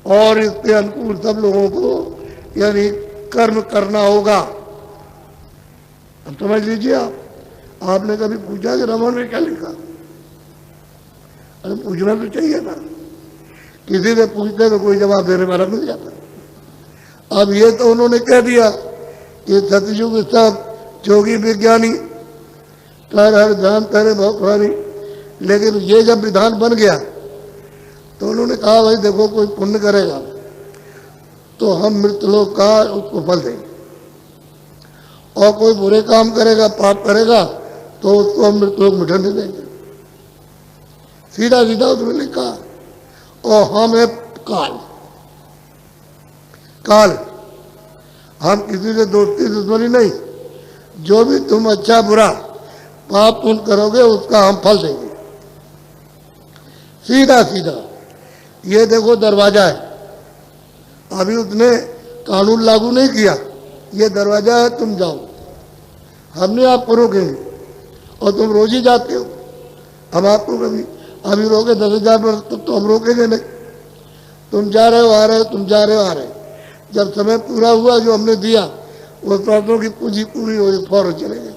और इसके अनुकूल सब लोगों को यानी कर्म करना होगा। अब समझ लीजिए आपने कभी पूछा कि रामायण में क्या लिखा? अरे पूछना तो चाहिए ना, किसी से पूछते तो कोई जवाब देने वाला मिल जाता। अब ये तो उन्होंने कह दिया कि सतयुग सब जोगी विज्ञानी कर हर ध्यान करे भौकानी, लेकिन ये जब विधान बन गया तो उन्होंने कहा भाई देखो, कोई पुण्य करेगा तो हम मृतलोक का उसको फल देंगे, और कोई बुरे काम करेगा, पाप करेगा तो उसको हम मृतलोक में दंड देंगे। सीधा सीधा उसमें लिखा। और हम है काल, काल हम किसी से दोस्ती दुश्मनी नहीं, जो भी तुम अच्छा बुरा पाप पुण्य करोगे उसका हम फल देंगे। सीधा सीधा ये देखो दरवाजा है, अभी उसने कानून लागू नहीं किया, ये दरवाजा है, तुम जाओ, हमने आपको रोकेंगे, और तुम रोज ही जाते हो, हम आपको कभी अभी रोके 10,000 वर्ष तो हम रोकेंगे नहीं। तुम जा रहे हो आ रहे हो, तुम जा रहे हो आ रहे हो, जब समय पूरा हुआ जो हमने दिया वो प्रार्थों की पूंजी पूरी हो फौरन चले गए।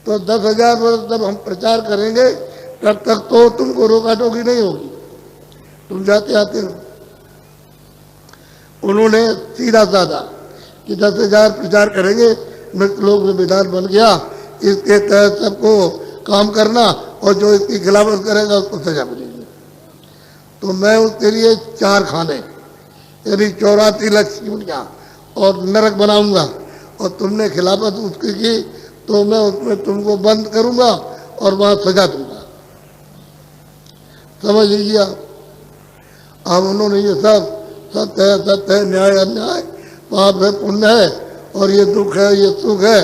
तो 10,000 वर्ष जब हम प्रचार करेंगे तब तक तो तुमको रोका टोकी नहीं होगी, तुम जाते आते हो। उन्होंने सीधा साधा कि 10,000 प्रचार करेंगे, मृत लोग में विधान बन गया, इसके तहत सबको काम करना, और जो इसकी खिलाफत करेगा उसको सजा मिलेगी। तो मैं उसके लिए 4 खाने यानी 84 लाख चिमटियाँ और नरक बनाऊंगा, और तुमने खिलाफत उसकी की तो मैं उसमें तुमको बंद करूंगा और वहाँ सजा दूंगा। समझ लीजिए अब उन्होंने ये सब सत्य है सत्य है, न्याय अन्याय, पाप है पुण्य है, और ये दुख है ये सुख है,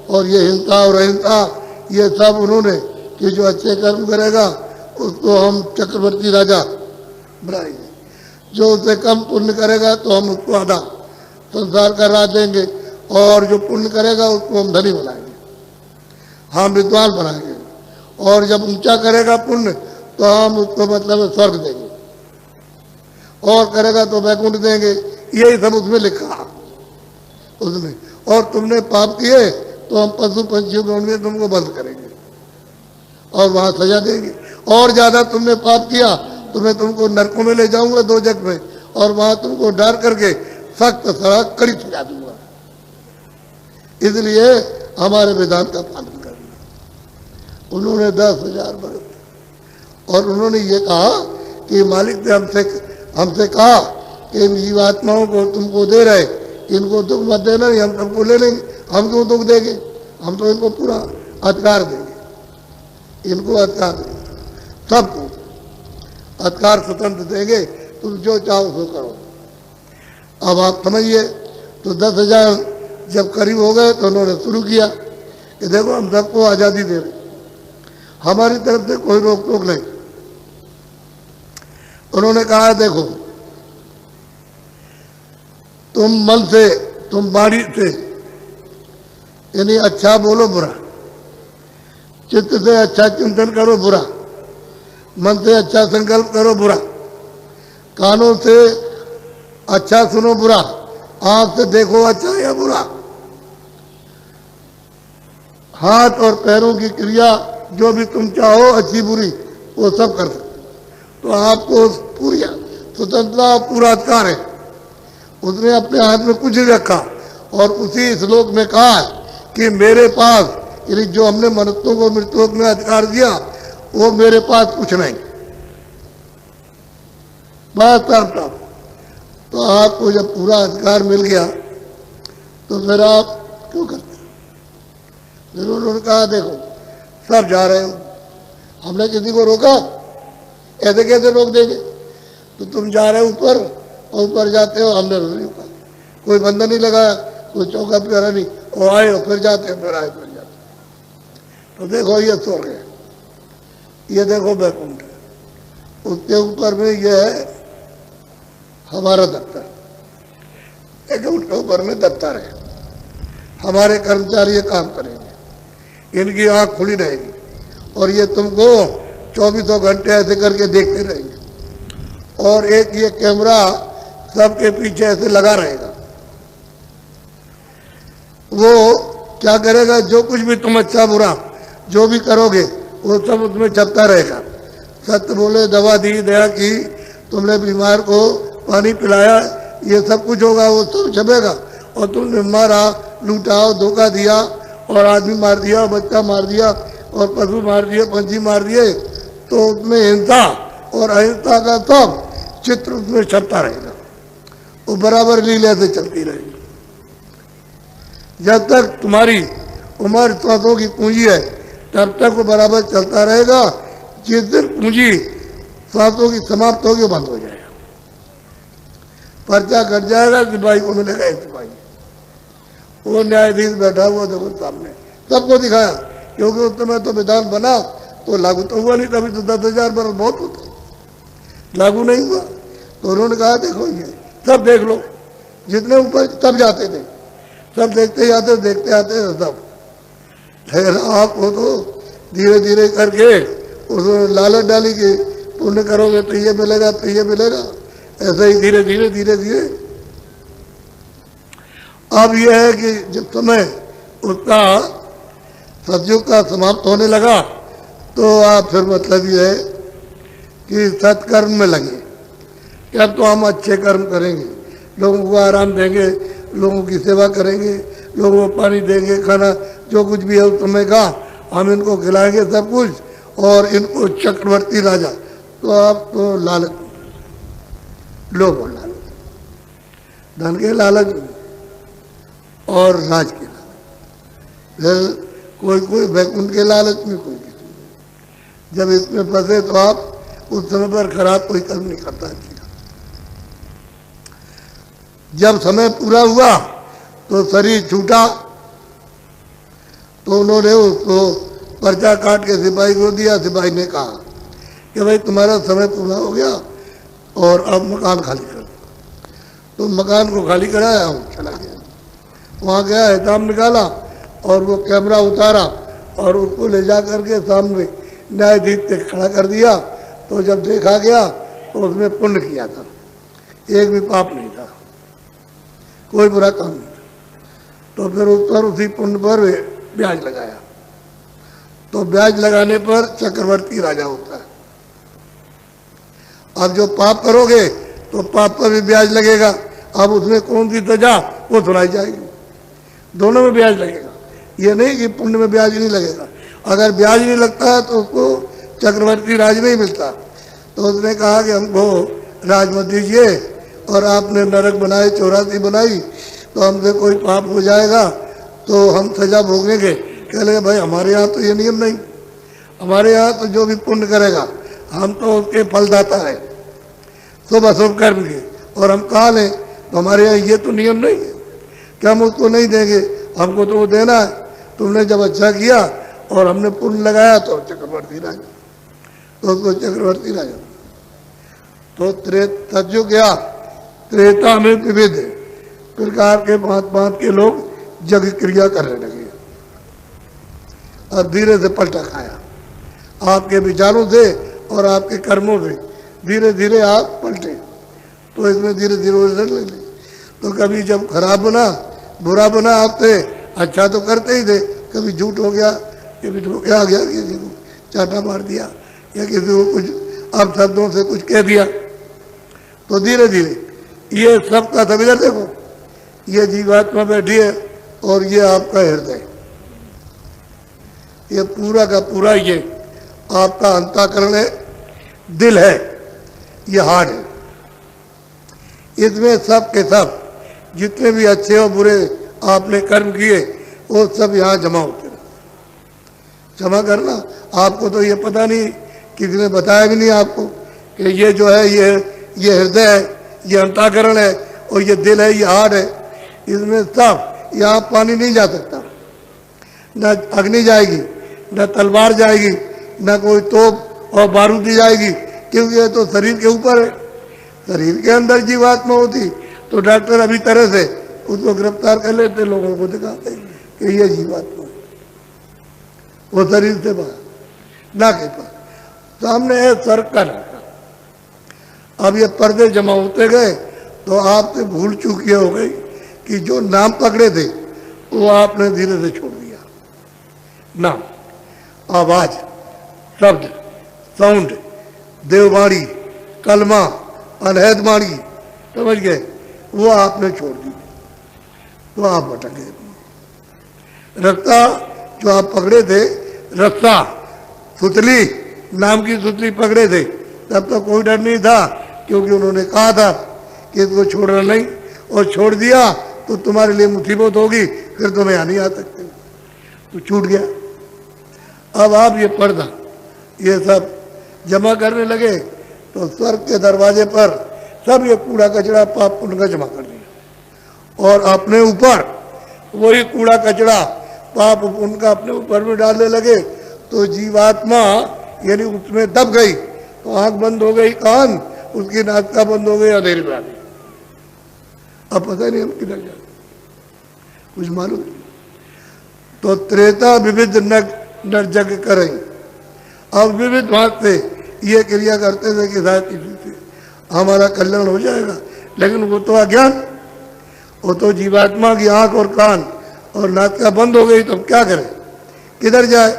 और ये हिंसा और अहिंसा, ये सब उन्होंने कि जो अच्छे कर्म करेगा उसको हम चक्रवर्ती राजा बनाएंगे, जो उससे कम पुण्य करेगा तो हम उसको आधा संसार का राज देंगे, और जो पुण्य करेगा उसको हम धनी बनाएंगे, हम विद्वान बनाएंगे, और जब ऊंचा करेगा पुण्य तो हम उसको मतलब स्वर्ग देंगे, और करेगा तो वैकुंठ देंगे। यही सब उसमें लिखा उसमें। और तुमने पाप किए तो हम पशु पंछियों में तुमको बंद करेंगे और वहां सजा देंगे, और ज्यादा तुमने पाप किया तो मैं तुमको नरकों में ले जाऊंगा 2 जग में, और वहां तुमको डर करके सख्त सड़क कड़ी सजा दूंगा। इसलिए हमारे विधान का पालन करना। उन्होंने 10,000 वर्ष, और उन्होंने ये कहा कि मालिक ने हमसे कहा कि जीवात्माओं को तुमको दे रहे, इनको दुख मत देना, नहीं हम सबको ले लेंगे, हम क्यों दुख देंगे, हम तो इनको पूरा अधिकार देंगे, इनको अधिकार देंगे, सबको अधिकार स्वतंत्र देंगे, तुम जो चाहो सो करो। अब आप समझिए, तो 10,000 जब करीब हो गए तो उन्होंने शुरू किया कि देखो हम सबको आज़ादी दे रहे, हमारी तरफ से कोई रोक टोक नहीं। उन्होंने कहा देखो तुम मन से, तुम वाणी से यानी अच्छा बोलो बुरा, चित्त से अच्छा चिंतन करो बुरा, मन से अच्छा संकल्प करो बुरा, कानों से अच्छा सुनो बुरा, आंख से देखो अच्छा या बुरा, हाथ और पैरों की क्रिया जो भी तुम चाहो अच्छी बुरी वो सब कर सकते। तो आपको पूरी स्वतंत्रता पूरा अधिकार है। उसने अपने हाथ में कुछ नहीं रखा, और उसी श्लोक में कहा कि मेरे पास यानी जो हमने मनुष्यों को मृतलोक में अधिकार दिया वो मेरे पास कुछ नहीं, बस साहब। तो आपको जब पूरा अधिकार मिल गया तो फिर आप क्यों करते? फिर उन्होंने कहा देखो सब जा रहे हो, हमने किसी को रोका? ऐसे कैसे रोक देंगे? तो तुम जा रहे हो ऊपर, और ऊपर जाते हो, हमने नहीं रोका, कोई बंधन नहीं लगाया, कोई चौका पिरा नहीं, और आए हो फिर जाते हो, फिर आए फिर जाते। तो देखो ये स्वर्ग है, ये देखो वैकुंठ है, उसके ऊपर में ये है हमारा दफ्तर, वैकुंठ के ऊपर में दफ्तर है, हमारे कर्मचारी ये काम करेंगे, इनकी आँख खुली रहेगी, और ये तुमको 24 घंटे ऐसे करके देखते रहेंगे, और एक ये कैमरा सबके पीछे ऐसे लगा रहेगा। वो क्या करेगा, जो कुछ भी तुम अच्छा बुरा जो भी करोगे वो सब उसमें छपता रहेगा। सत्य बोले, दवा दी, दया की, तुमने बीमार को पानी पिलाया, ये सब कुछ होगा, वो सब छपेगा। और तुमने मारा, लूटा, धोखा दिया और आदमी मार दिया, बच्चा मार दिया और पशु मार दिए, पंछी मार दिए, तो उसमें हिंसा और अहिंसा का सब चित्र उसमें छपता रहेगा। वो बराबर लीला से चलती रहेगी। जब तक तुम्हारी उम्र सांसों की पूंजी है तब तक वो बराबर चलता रहेगा। जिस दिन पूंजी सांसों की समाप्त होगी बंद हो जाएगा, पर्चा कट जाएगा, सिपाही को मिलेगा एक सिपाही। वो न्यायाधीश बैठा हुआ देखो सामने, सबको दिखाया, क्योंकि उस समय तो विधान बना तो लागू तो हुआ नहीं, तभी तो 10,000 बरस बहुत होता, लागू नहीं हुआ। तो उन्होंने कहा देखो ये सब देख लो, जितने ऊपर सब जाते थे, सब देखते जाते, देखते आते सब। लेकिन आपको तो धीरे धीरे करके उसमें लालच डाली कि पुण्य करोगे तो ये मिलेगा, तो ये मिलेगा, ऐसे ही धीरे धीरे धीरे धीरे। अब यह है कि जब समय उसका सतयुग का समाप्त होने लगा तो आप फिर मतलब ये है कि सत्कर्म में लगे कि अब तो हम अच्छे कर्म करेंगे, लोगों को आराम देंगे, लोगों की सेवा करेंगे, लोगों को पानी देंगे, खाना जो कुछ भी है उस समय का हम इनको खिलाएंगे सब कुछ, और इनको चक्रवर्ती राजा। तो आप तो लालच, लोभ और लालच, धन के लालच और राज के लालच, फिर कोई कोई वैकुंठ के लालच में, कोई किसी में। जब इसमें फंसे तो आप उस समय पर खराब कोई कर्म नहीं करता है। जब समय पूरा हुआ तो शरीर छूटा, तो उन्होंने उसको पर्चा काट के सिपाही को दिया। सिपाही ने कहा कि भाई तुम्हारा समय पूरा हो गया और अब मकान खाली कर दो। तो मकान को खाली कराया, वो चला गया। वहाँ गया, हिसाब निकाला और वो कैमरा उतारा और उसको ले जा करके सामने न्यायाधीश से खड़ा कर दिया। तो जब देखा गया तो उसमें पुण्य किया था, एक भी पाप नहीं था, कोई बुरा काम नहीं था। तो फिर उस पर उसी पुण्य पर ब्याज लगाया। तो ब्याज लगाने पर चक्रवर्ती राजा होता है। अब जो पाप करोगे तो पाप पर भी ब्याज लगेगा। अब उसमें कौन सी सजा वो सुनाई जाएगी, दोनों में ब्याज लगेगा। ये नहीं कि पुण्य में ब्याज नहीं लगेगा। अगर ब्याज नहीं लगता है तो उसको चक्रवर्ती राज नहीं मिलता। तो उसने कहा कि हमको राज मत दीजिए, और आपने नरक बनाए, 84 बनाई, तो हमसे कोई पाप हो जाएगा तो हम सजा भोगेंगे। कह लगे भाई हमारे यहाँ तो ये नियम नहीं, हमारे यहाँ तो जो भी पुण्य करेगा हम तो उसके फलदाता है, शुभ अशुभ कर्म के, और हम कहा लें तो हमारे यहाँ ये तो नियम नहीं है कि हम उसको नहीं देंगे, हमको तो वो देना है। तुमने जब अच्छा किया और हमने पुण्य लगाया तो चक्रवर्ती राजा, तो उसको चक्रवर्ती राजा। तो सतयुग गया, त्रेता में विविध प्रकार के भांत के लोग जग क्रिया करने लगे और धीरे से पलटा खाया। आपके विचारों से और आपके कर्मों से धीरे धीरे आप पलटे, तो इसमें धीरे धीरे रिजल्ट लगे। तो कभी जब खराब बना, बुरा बना आपसे, अच्छा तो करते ही थे, कभी झूठ हो गया, कभी धोखा आ गया, किसी को चाटा मार दिया या किसी को कुछ आप शब्दों से कुछ कह दिया, तो धीरे धीरे ये सब का सब इधर देखो, ये जीवात्मा बैठी है और ये आपका हृदय, ये पूरा का पूरा ये आपका अंतःकरण है, दिल है, ये हार्ट है। इसमें सब के सब जितने भी अच्छे और बुरे आपने कर्म किए वो सब यहाँ जमा होते हैं। जमा करना, आपको तो ये पता नहीं, किसी ने बताया भी नहीं आपको कि ये जो है ये हृदय है, ये अंतःकरण है, और ये दिल है, ये हार्ट है। इसमें सब, यहाँ पानी नहीं जा सकता, न अग्नि जाएगी, न तलवार जाएगी, न कोई तोप और बारूदी जाएगी, क्योंकि ये तो शरीर के ऊपर है। शरीर के अंदर जीवात्मा होती तो डॉक्टर अभी तरह से उसको गिरफ्तार कर लेते, लोगों को दिखाते कि ये जीवात्मा है, वो शरीर से बाहर ना के पास। सामने है सर का ढाका, अब ये पर्दे जमा होते गए तो आपसे भूल चूक ये हो गई कि जो नाम पकड़े थे वो आपने धीरे से छोड़ दिया। नाम, आवाज, शब्द, साउंड, देववाणी, कलमा, अनहद वाणी, समझ गए, वो आपने छोड़ दी तो आप भटक गए। रस्ता जो आप पकड़े थे, रस्ता, सुतली, नाम की सुतली पकड़े थे, तब तो कोई डर नहीं था, क्योंकि उन्होंने कहा था कि इसको छोड़ना नहीं, और छोड़ दिया तो तुम्हारे लिए मुसीबत होगी, फिर तुम्हें यहाँ नहीं आ सकते, तो छूट गया। अब आप ये पर्दा ये सब जमा करने लगे तो स्वर्ग के दरवाजे पर सब ये कूड़ा कचरा पाप पुण्य का जमा कर दिया, और अपने ऊपर वही कूड़ा कचरा पाप पुण्य का अपने ऊपर में डालने लगे। तो जीवात्मा यानी उसमें दब गई, तो आंख बंद हो गई, कान, उसकी नाक बंद हो गई, अंधेरे में आ गई। अब पता नहीं हम किधर जाए, कुछ मालूम नहीं। तो त्रेता विविध नर जग करें, अब विविध भाग से ये क्रिया करते थे कि शायद किसी से हमारा कल्याण हो जाएगा, लेकिन वो तो अज्ञान, वो तो जीवात्मा की आंख और कान और नाक बंद हो गई, तो क्या करें, किधर जाए।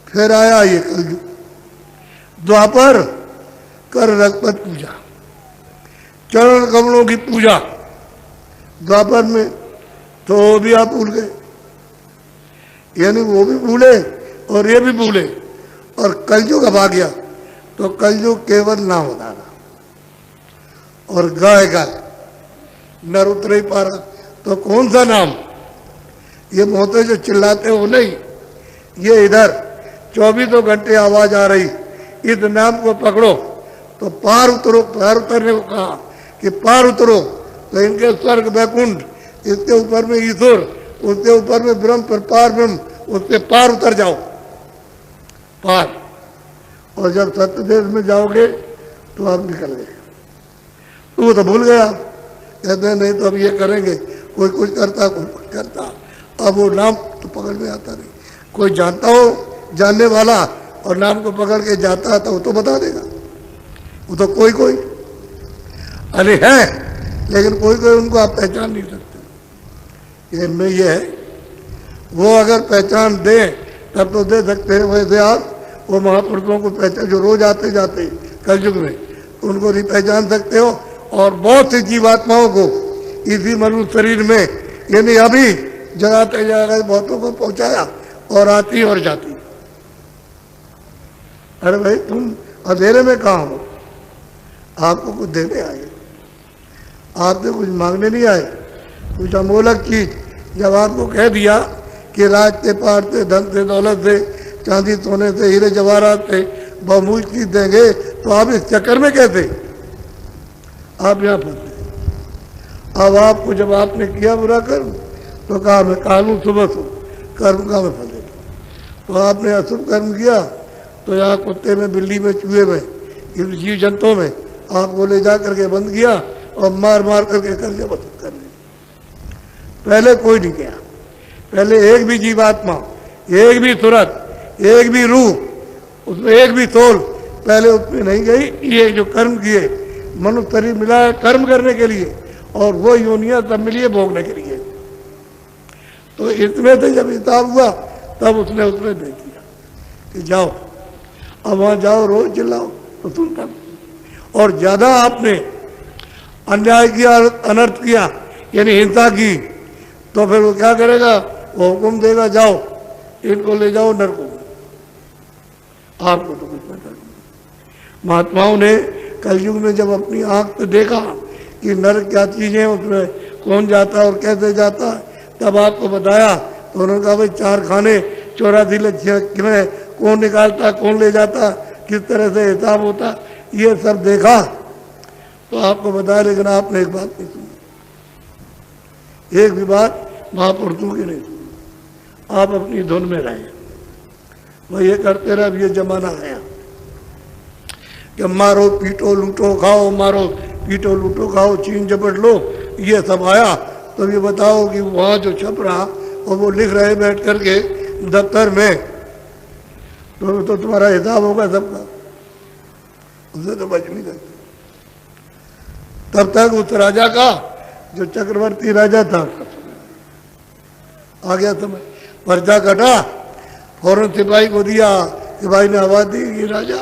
फिर आया ये कलयुग, द्वापर कर रघुपत पूजा, चरण कमलों की पूजा। द्वापर में तो वो भी आप भूल गए, यानी वो भी भूले और ये भी भूले, और कलयुग अब आ गया तो कलयुग केवल नाम बता रहा, और गाय गाय नर उतर ही पा रहा। तो कौन सा नाम, ये मोहते जो चिल्लाते हो नहीं, ये इधर 24 घंटे आवाज आ रही, इस नाम को पकड़ो तो पार उतरो। पार उतरने को कहा कि पार उतरो, तो इनके स्वर्ग वैकुंठ, इसके ऊपर में ईश्वर, उसके ऊपर में ब्रह्म, पर पार ब्रह्म, उससे पार उतर जाओ, पार। और जब सत्य देश में जाओगे तो आप निकल गए। तो वो तो भूल गया, कहते हैं नहीं तो अब ये करेंगे, कोई कुछ करता कोई कुछ करता, अब वो नाम तो पकड़ में आता नहीं। कोई जानता हो जानने वाला और नाम को पकड़ के जाता था, वो तो बता देगा, वो तो कोई कोई अरे है, लेकिन कोई कोई उनको आप पहचान नहीं सकते। इनमें ये है, वो अगर पहचान दे तब तो दे सकते हैं, वैसे आप वो महापुरुषों को पहचान, जो रोज आते जाते कलयुग में, उनको नहीं पहचान सकते हो। और बहुत सी जीवात्माओं को इसी मनुष्य शरीर में यानी अभी जगाते जगाते बहुतों को पहुंचाया, और आती और जाती। अरे भाई तुम अंधेरे में कहाँ हो, आपको कुछ देने आए, आपसे कुछ मांगने नहीं आए, कुछ अमोलक चीज। जब आपको कह दिया कि राज से, पार से, धन से, दौलत से, चांदी सोने से, हीरे जवाहरात से बहुमूल्य चीज देंगे, तो आप इस चक्कर में कैसे, आप यहाँ फंसे। अब आपको जब आपने किया बुरा कर्म तो कहा मैं कानून सुबह सो कर्म का मैं फंसे। तो आपने अशुभ कर्म किया तो यहाँ कुत्ते में, बिल्ली में, चूहे में, जीव जंतुओं में आपको ले जा करके बंद किया और मार मार करके कर्जे वसूल कर दिए। पहले कोई नहीं किया, पहले एक भी जीवात्मा, एक भी सूरत, एक भी रूह, उसमें एक भी सोल पहले उसमें नहीं गई। ये जो कर्म किए, मनुष्य शरीर मिला है कर्म करने के लिए, और वो योनियां सब मिली भोगने के लिए। तो इसमें से जब हिसाब हुआ तब उसने भेज दिया कि जाओ, अब वहां जाओ, रोज चिल्लाओ तो सुनता। और ज्यादा आपने अन्याय किया, अनर्थ किया, यानी हिंसा की, तो फिर वो क्या करेगा, वो हुक्म देगा जाओ इनको ले जाओ नरक में। आपको तो कुछ पता नहीं। महात्माओं ने कलयुग में जब अपनी आंख से देखा कि नरक क्या चीज है, उसमें कौन जाता है और कैसे जाता है, तब आपको बताया। तो उन्होंने कहा भाई 4 खाने 84 लच्छियाँ किमें, कौन निकालता, कौन ले जाता, किस तरह से हिसाब होता, ये सब देखा तो आपको बताया। लेकिन आपने एक बात नहीं सुनी, एक भी बात महापुरुषों की नहीं सुनी, आप अपनी धुन में रहे। वह ये करते रहे। अब ये जमाना आया कि मारो पीटो लूटो खाओ, मारो पीटो लूटो खाओ, छीन झपट लो, ये सब आया। तो ये बताओ कि वहाँ जो छप रहा और वो लिख रहे बैठ करके दफ्तर में, तो तुम्हारा हिसाब होगा सबका, उससे तो बच नहीं सकते। तब तक उस राजा का जो चक्रवर्ती राजा था आ गया समय, पर्चा कटा, फौरन सिपाही को दिया। सिपाही ने आवाज दी कि राजा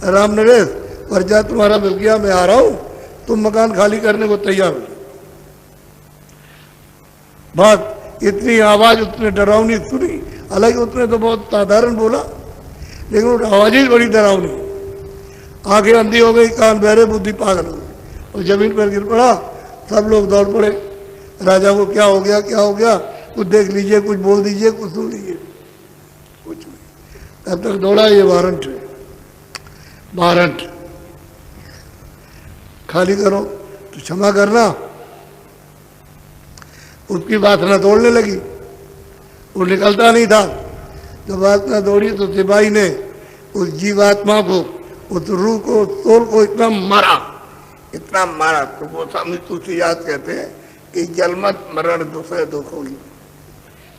राम नरेश, पर्चा तुम्हारा मिल गया, मैं आ रहा हूं, तुम मकान खाली करने को तैयार हो। बात इतनी आवाज उसने डरावनी सुनी, हालांकि उसने तो बहुत साधारण बोला, लेकिन वो आवाज ही बड़ी डरावनी। आंखें अंधी हो गई, कान बहरे, बुद्धि पागल हो गई, और जमीन पर गिर पड़ा। सब लोग दौड़ पड़े, राजा को क्या हो गया, क्या हो गया, कुछ देख लीजिए, कुछ बोल दीजिए, कुछ सुन लीजिए, कुछ नहीं। तब तक दौड़ा ये वारंट है, वारंट खाली करो तो क्षमा करना। उसकी वासना दौड़ने लगी, वो निकलता नहीं था। जब वासना दौड़ी तो सिपाही ने उस जीवात्मा को, उस रूह को, उस सोल को इतना मारा, इतना मारा। तो वो स्वामी तुलसीदास कहते हैं कि जलमत मरण दूसरे दुख होगी।